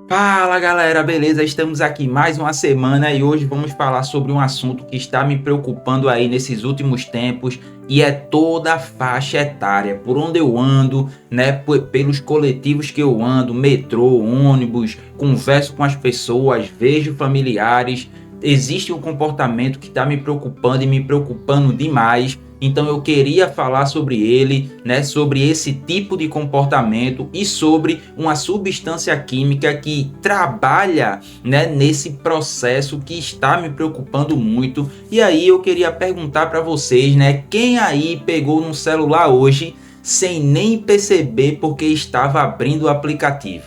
Fala galera, beleza? Estamos aqui mais uma semana e hoje vamos falar sobre um assunto que está me preocupando aí nesses últimos tempos e é toda a faixa etária, por onde eu ando, né? Pelos coletivos que eu ando, metrô, ônibus, converso com as pessoas, vejo familiares. Existe um comportamento que está me preocupando e me preocupando demais. Então eu queria falar sobre ele, né, sobre esse tipo de comportamento e sobre uma substância química que trabalha, né, nesse processo que está me preocupando muito. E aí eu queria perguntar para vocês, né, quem aí pegou no celular hoje sem nem perceber porque estava abrindo o aplicativo?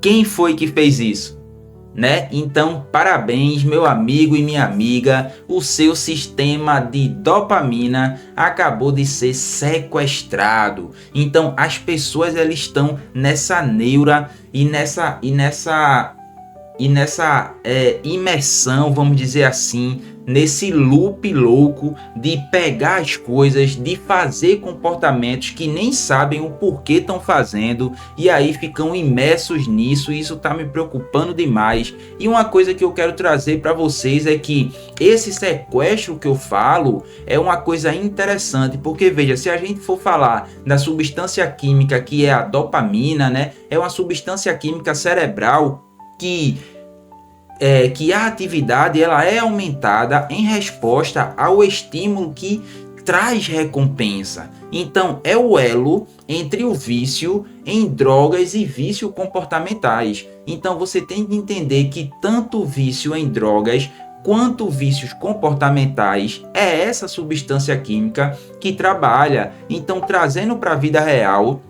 Quem foi que fez isso? Né? Então, parabéns, meu amigo e minha amiga, o seu sistema de dopamina acabou de ser sequestrado. Então, as pessoas elas estão nessa neura e nessa imersão, vamos dizer assim, nesse loop louco de pegar as coisas, de fazer comportamentos que nem sabem o porquê estão fazendo e aí ficam imersos nisso. E isso está me preocupando demais. E uma coisa que eu quero trazer para vocês é que esse sequestro que eu falo é uma coisa interessante, porque veja, se a gente for falar da substância química que é a dopamina, né, é uma substância química cerebral que a atividade ela é aumentada em resposta ao estímulo que traz recompensa. Então, é o elo entre o vício em drogas e vícios comportamentais. Então, você tem que entender que tanto o vício em drogas quanto vícios comportamentais é essa substância química que trabalha. Então, trazendo para a vida real,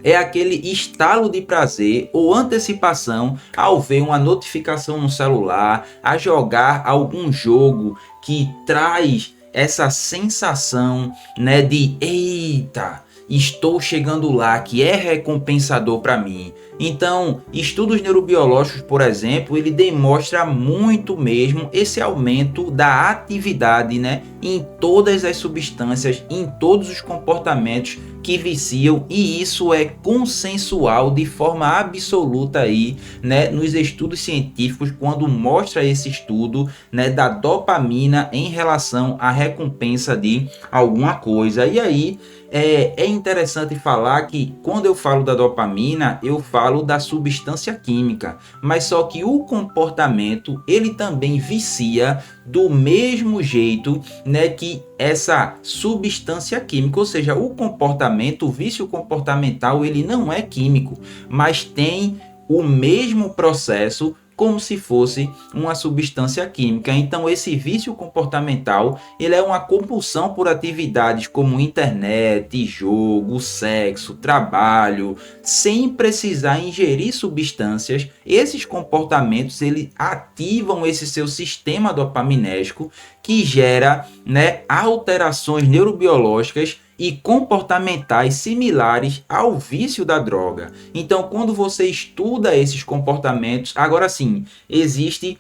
é aquele estalo de prazer ou antecipação ao ver uma notificação no celular, a jogar algum jogo que traz essa sensação, né, de eita, estou chegando lá, que é recompensador para mim. Então, estudos neurobiológicos, por exemplo, ele demonstra muito mesmo esse aumento da atividade, né, em todas as substâncias, em todos os comportamentos que viciam, e isso é consensual de forma absoluta aí, né, nos estudos científicos, quando mostra esse estudo, né, da dopamina em relação à recompensa de alguma coisa. E aí é interessante falar que quando eu falo da dopamina, eu falo da substância química, mas só que o comportamento ele também vicia do mesmo jeito, né, que essa substância química, ou seja, o comportamento, o vício comportamental, ele não é químico, mas tem o mesmo processo como se fosse uma substância química. Então, esse vício comportamental, ele é uma compulsão por atividades como internet, jogo, sexo, trabalho, sem precisar ingerir substâncias. Esses comportamentos, eles ativam esse seu sistema dopaminérgico que gera, né, alterações neurobiológicas e comportamentais similares ao vício da droga. Então, quando você estuda esses comportamentos, agora sim, existe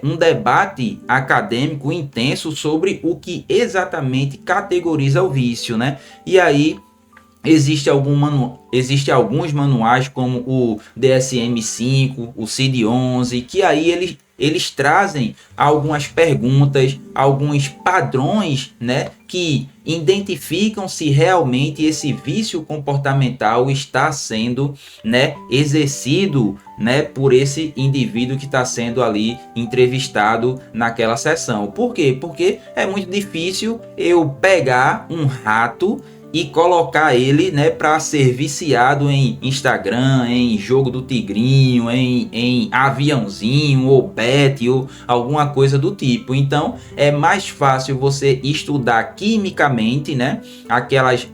um debate acadêmico intenso sobre o que exatamente categoriza o vício, né? E aí existe alguns manuais como o DSM-5, o CID-11, que aí eles trazem algumas perguntas, alguns padrões, né, que identificam se realmente esse vício comportamental está sendo, né, exercido, né, por esse indivíduo que está sendo ali entrevistado naquela sessão. Por quê? Porque é muito difícil eu pegar um rato e colocar ele, né, para ser viciado em Instagram, em jogo do tigrinho, em aviãozinho ou bet ou alguma coisa do tipo. Então é mais fácil você estudar quimicamente, né, aquelas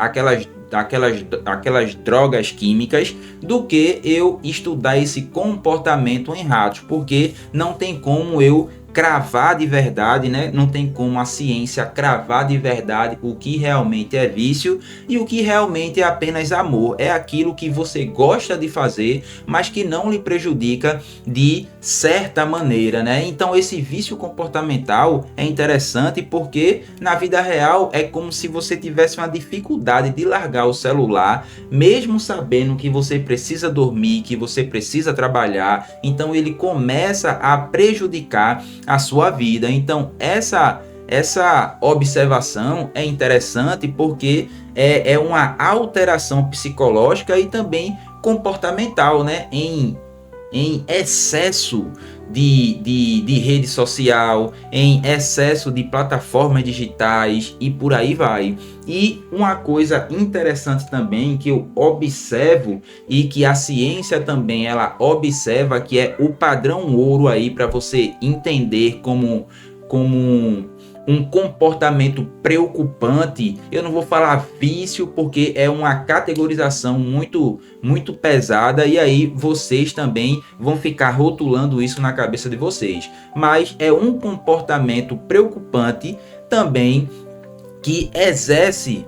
drogas químicas do que eu estudar esse comportamento em ratos, porque não tem como eu cravar de verdade, né? Não tem como a ciência cravar de verdade o que realmente é vício e o que realmente é apenas amor. É aquilo que você gosta de fazer, mas que não lhe prejudica de certa maneira, né? Então esse vício comportamental é interessante porque na vida real é como se você tivesse uma dificuldade de largar o celular, mesmo sabendo que você precisa dormir, que você precisa trabalhar. Então ele começa a prejudicar a sua vida. Então essa observação é interessante porque é uma alteração psicológica e também comportamental, né? Em excesso de rede social, em excesso de plataformas digitais e por aí vai. E uma coisa interessante também que eu observo e que a ciência também ela observa, que é o padrão ouro aí para você entender como um comportamento preocupante. Eu não vou falar vício porque é uma categorização muito pesada e aí vocês também vão ficar rotulando isso na cabeça de vocês. Mas é um comportamento preocupante também que exerce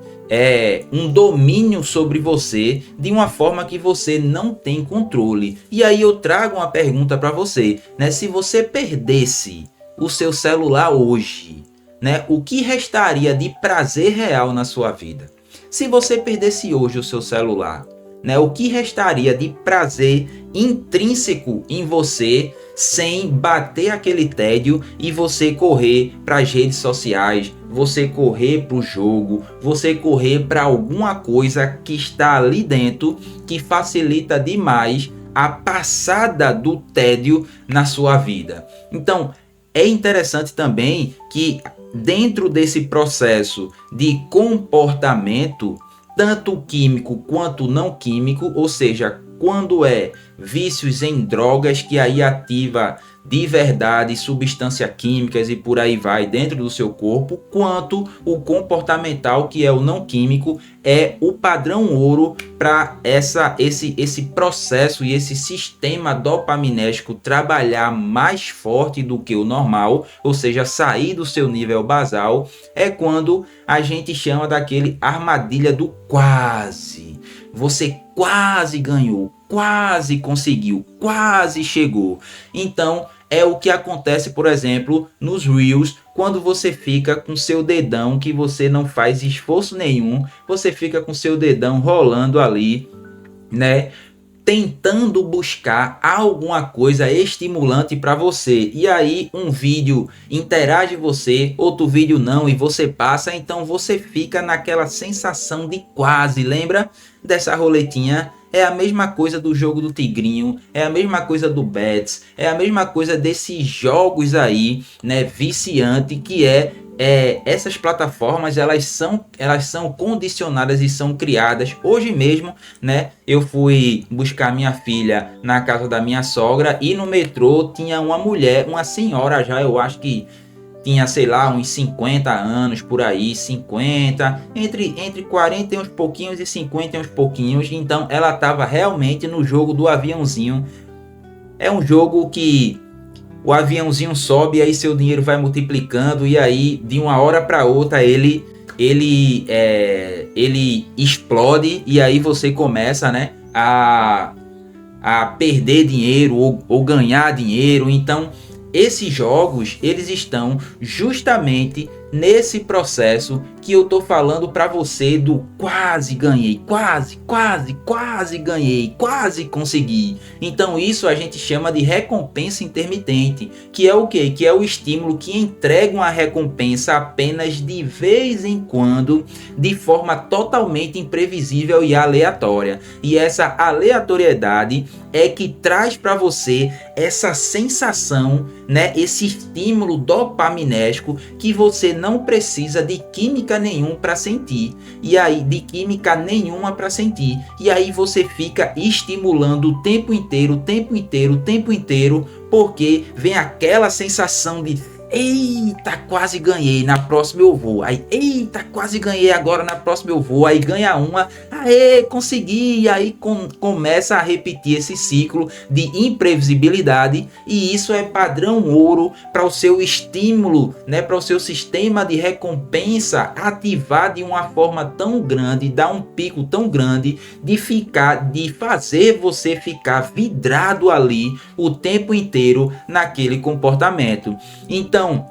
um domínio sobre você de uma forma que você não tem controle. E aí eu trago uma pergunta para você, né? Se você perdesse o seu celular hoje, né, o que restaria de prazer real na sua vida? Se você perdesse hoje o seu celular, né, o que restaria de prazer intrínseco em você sem bater aquele tédio e você correr para as redes sociais, você correr para o jogo, você correr para alguma coisa que está ali dentro que facilita demais a passada do tédio na sua vida? Então, é interessante também que dentro desse processo de comportamento, tanto químico quanto não químico, ou seja, quando é vícios em drogas que aí ativa de verdade substâncias químicas e por aí vai dentro do seu corpo, quanto o comportamental, que é o não químico, é o padrão ouro para esse processo e esse sistema dopaminérgico trabalhar mais forte do que o normal, ou seja, sair do seu nível basal, é quando a gente chama daquele armadilha do quase. Você quase ganhou, quase conseguiu, quase chegou. Então, é o que acontece, por exemplo, nos Reels, quando você fica com seu dedão, que você não faz esforço nenhum, você fica com seu dedão rolando ali, né? Tentando buscar alguma coisa estimulante para você. E aí um vídeo interage você, outro vídeo não, e você passa, então você fica naquela sensação de quase. Lembra dessa roletinha? É a mesma coisa do jogo do tigrinho, é a mesma coisa do bets, é a mesma coisa desses jogos aí, né, viciante, que essas plataformas elas são condicionadas e são criadas. Hoje mesmo, né, eu fui buscar minha filha na casa da minha sogra e no metrô tinha uma mulher, uma senhora já, eu acho que tinha, sei lá, uns 50 anos por aí, 50, entre 40 e uns pouquinhos e 50 e uns pouquinhos. Então ela estava realmente no jogo do aviãozinho. É um jogo que o aviãozinho sobe e aí seu dinheiro vai multiplicando e aí de uma hora para outra ele explode e aí você começa, né, a perder dinheiro ou ganhar dinheiro. Então esses jogos eles estão justamente nesse processo que eu tô falando para você do quase ganhei, quase ganhei, quase consegui. Então isso a gente chama de recompensa intermitente, que é o quê? Que é o estímulo que entrega uma recompensa apenas de vez em quando, de forma totalmente imprevisível e aleatória. E essa aleatoriedade é que traz para você essa sensação, né, esse estímulo dopaminérgico que você não precisa de química nenhuma para sentir. E aí você fica estimulando o tempo inteiro, porque vem aquela sensação de Eita, quase ganhei, na próxima eu vou. Aí, eita, quase ganhei, agora na próxima eu vou. Aí ganha uma, aê, consegui. E aí começa a repetir esse ciclo de imprevisibilidade. E isso é padrão ouro para o seu estímulo, né, para o seu sistema de recompensa ativar de uma forma tão grande, dar um pico tão grande, de fazer você ficar vidrado ali o tempo inteiro naquele comportamento. Então,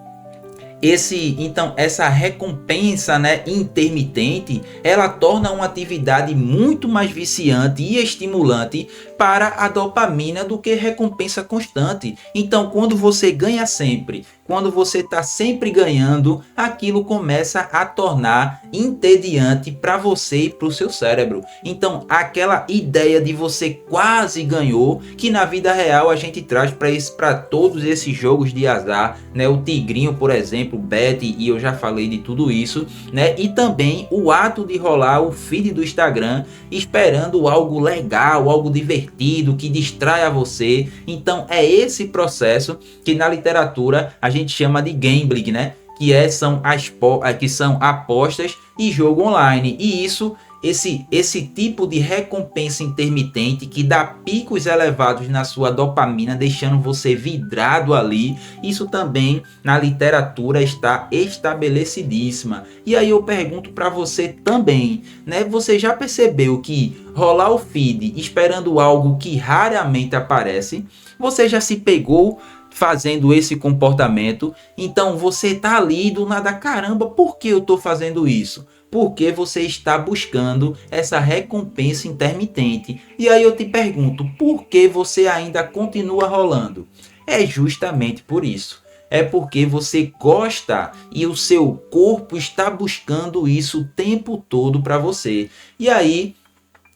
essa recompensa, né, intermitente, ela torna uma atividade muito mais viciante e estimulante para a dopamina do que recompensa constante. Então, quando você ganha sempre, quando você está sempre ganhando, aquilo começa a tornar entediante para você e para o seu cérebro. Então, aquela ideia de você quase ganhou, que na vida real a gente traz para todos esses jogos de azar, né? O tigrinho, por exemplo, bet, e eu já falei de tudo isso, né? E também o ato de rolar o feed do Instagram esperando algo legal, algo divertido, que distrai a você. Então, é esse processo que na literatura a gente chama de gambling, né? Que são apostas e jogo online. E esse tipo de recompensa intermitente que dá picos elevados na sua dopamina, deixando você vidrado ali, isso também na literatura está estabelecidíssima. E aí eu pergunto para você também, né? Você já percebeu que rolar o feed esperando algo que raramente aparece? Você já se pegou fazendo esse comportamento? Então você tá ali do nada, caramba, por que eu tô fazendo isso? Porque você está buscando essa recompensa intermitente. E aí eu te pergunto, por que você ainda continua rolando? É justamente por isso. É porque você gosta e o seu corpo está buscando isso o tempo todo para você. E aí,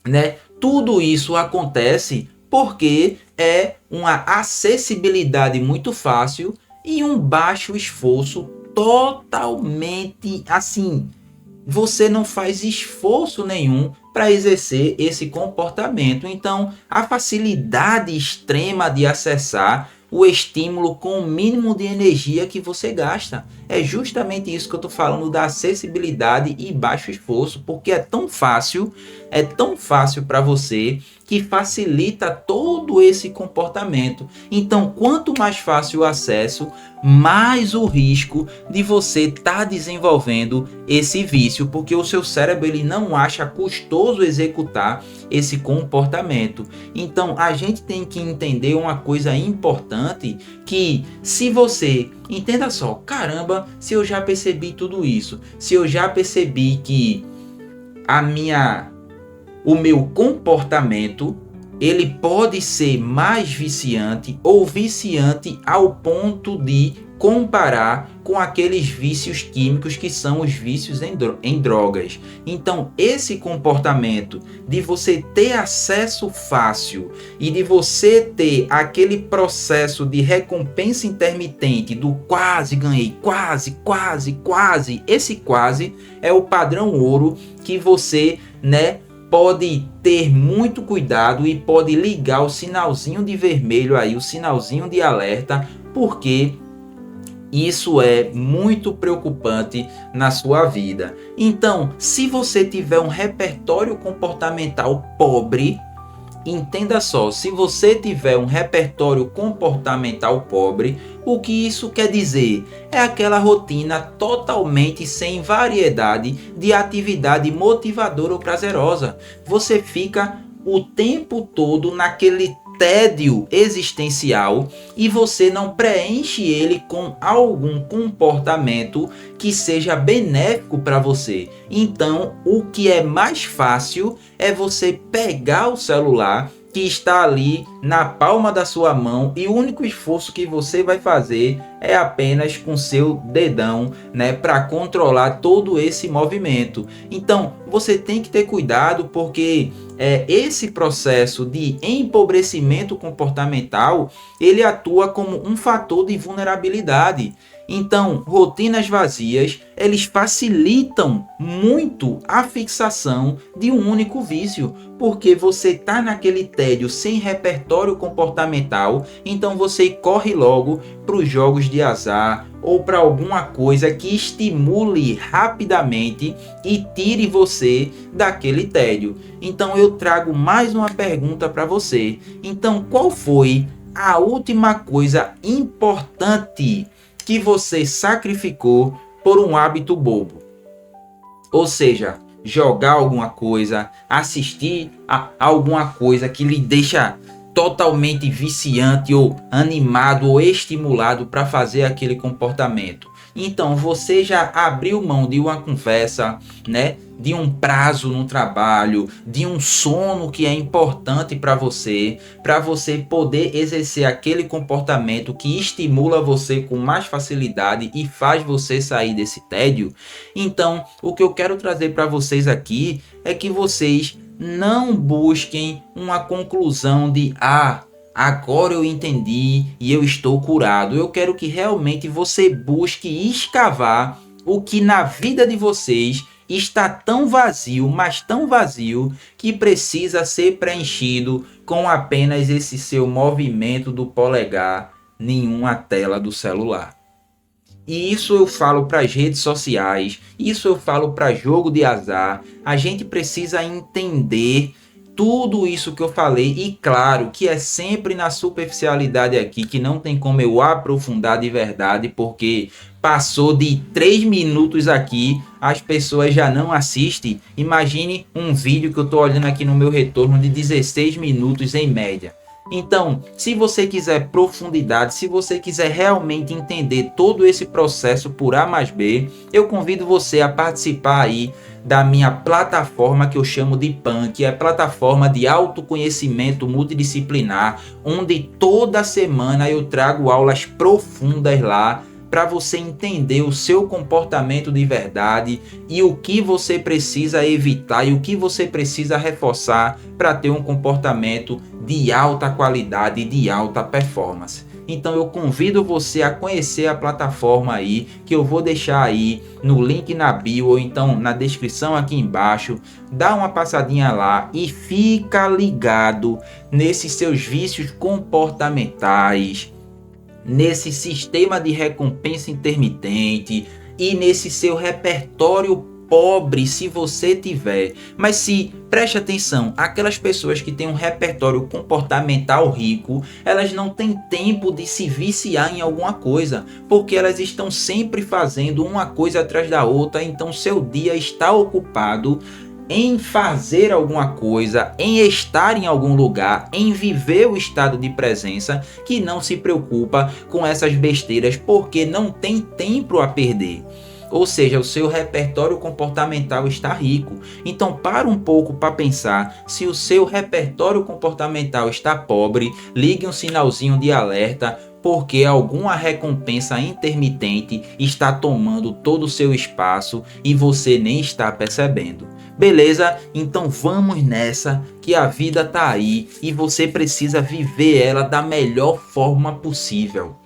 né, tudo isso acontece porque é uma acessibilidade muito fácil e um baixo esforço, totalmente assim. Você não faz esforço nenhum para exercer esse comportamento. Então, a facilidade extrema de acessar o estímulo com o mínimo de energia que você gasta. É justamente isso que eu estou falando da acessibilidade e baixo esforço, porque é tão fácil para você, que facilita todo esse comportamento. Então, quanto mais fácil o acesso, mais o risco de você estar desenvolvendo esse vício, porque o seu cérebro ele não acha custoso executar esse comportamento. Então, a gente tem que entender uma coisa importante, que se você, entenda só, caramba, se eu já percebi tudo isso, se eu já percebi que o meu comportamento ele pode ser mais viciante ou viciante ao ponto de comparar com aqueles vícios químicos que são os vícios em drogas. Então, esse comportamento de você ter acesso fácil e de você ter aquele processo de recompensa intermitente do quase ganhei, quase, esse quase é o padrão ouro que você, né, pode ter muito cuidado e pode ligar o sinalzinho de vermelho aí, o sinalzinho de alerta, porque isso é muito preocupante na sua vida. Então, se você tiver um repertório comportamental pobre, entenda só, se você tiver um repertório comportamental pobre, o que isso quer dizer? É aquela rotina totalmente sem variedade de atividade motivadora ou prazerosa. Você fica o tempo todo naquele tédio existencial e você não preenche ele com algum comportamento que seja benéfico para você. Então, o que é mais fácil é você pegar o celular que está ali na palma da sua mão e o único esforço que você vai fazer é apenas com seu dedão, né, para controlar todo esse movimento. Então, você tem que ter cuidado, porque esse processo de empobrecimento comportamental, ele atua como um fator de vulnerabilidade. Então, rotinas vazias, eles facilitam muito a fixação de um único vício, porque você está naquele tédio sem repertório comportamental, então você corre logo para os jogos de azar, ou para alguma coisa que estimule rapidamente e tire você daquele tédio. Então eu trago mais uma pergunta para você. Então, qual foi a última coisa importante que você sacrificou por um hábito bobo? Ou seja, jogar alguma coisa, assistir a alguma coisa que lhe deixa totalmente viciante ou animado ou estimulado para fazer aquele comportamento. Então você já abriu mão de uma conversa, né? De um prazo no trabalho, de um sono que é importante para você poder exercer aquele comportamento que estimula você com mais facilidade e faz você sair desse tédio. Então, o que eu quero trazer para vocês aqui é que vocês não busquem uma conclusão de agora eu entendi e eu estou curado. Eu quero que realmente você busque escavar o que na vida de vocês está tão vazio, mas tão vazio, que precisa ser preenchido com apenas esse seu movimento do polegar em uma tela do celular. E isso eu falo para as redes sociais, isso eu falo para jogo de azar. A gente precisa entender tudo isso que eu falei, e claro que é sempre na superficialidade aqui, que não tem como eu aprofundar de verdade, porque passou de 3 minutos aqui, as pessoas já não assistem. Imagine um vídeo que eu estou olhando aqui no meu retorno de 16 minutos em média. Então, se você quiser profundidade, se você quiser realmente entender todo esse processo por A mais B, eu convido você a participar aí da minha plataforma que eu chamo de PAN, que é plataforma de autoconhecimento multidisciplinar, onde toda semana eu trago aulas profundas lá para você entender o seu comportamento de verdade e o que você precisa evitar e o que você precisa reforçar para ter um comportamento de alta qualidade e de alta performance. Então eu convido você a conhecer a plataforma aí, que eu vou deixar aí no link na bio ou então na descrição aqui embaixo. Dá uma passadinha lá e fica ligado nesses seus vícios comportamentais, nesse sistema de recompensa intermitente e nesse seu repertório pobre, se você tiver. Mas se preste atenção, aquelas pessoas que têm um repertório comportamental rico, elas não têm tempo de se viciar em alguma coisa, porque elas estão sempre fazendo uma coisa atrás da outra. Então seu dia está ocupado em fazer alguma coisa, em estar em algum lugar, em viver o estado de presença, que não se preocupa com essas besteiras porque não tem tempo a perder. Ou seja, o seu repertório comportamental está rico. Então para um pouco para pensar. Se o seu repertório comportamental está pobre, ligue um sinalzinho de alerta, porque alguma recompensa intermitente está tomando todo o seu espaço e você nem está percebendo. Beleza? Então vamos nessa, que a vida tá aí e você precisa viver ela da melhor forma possível.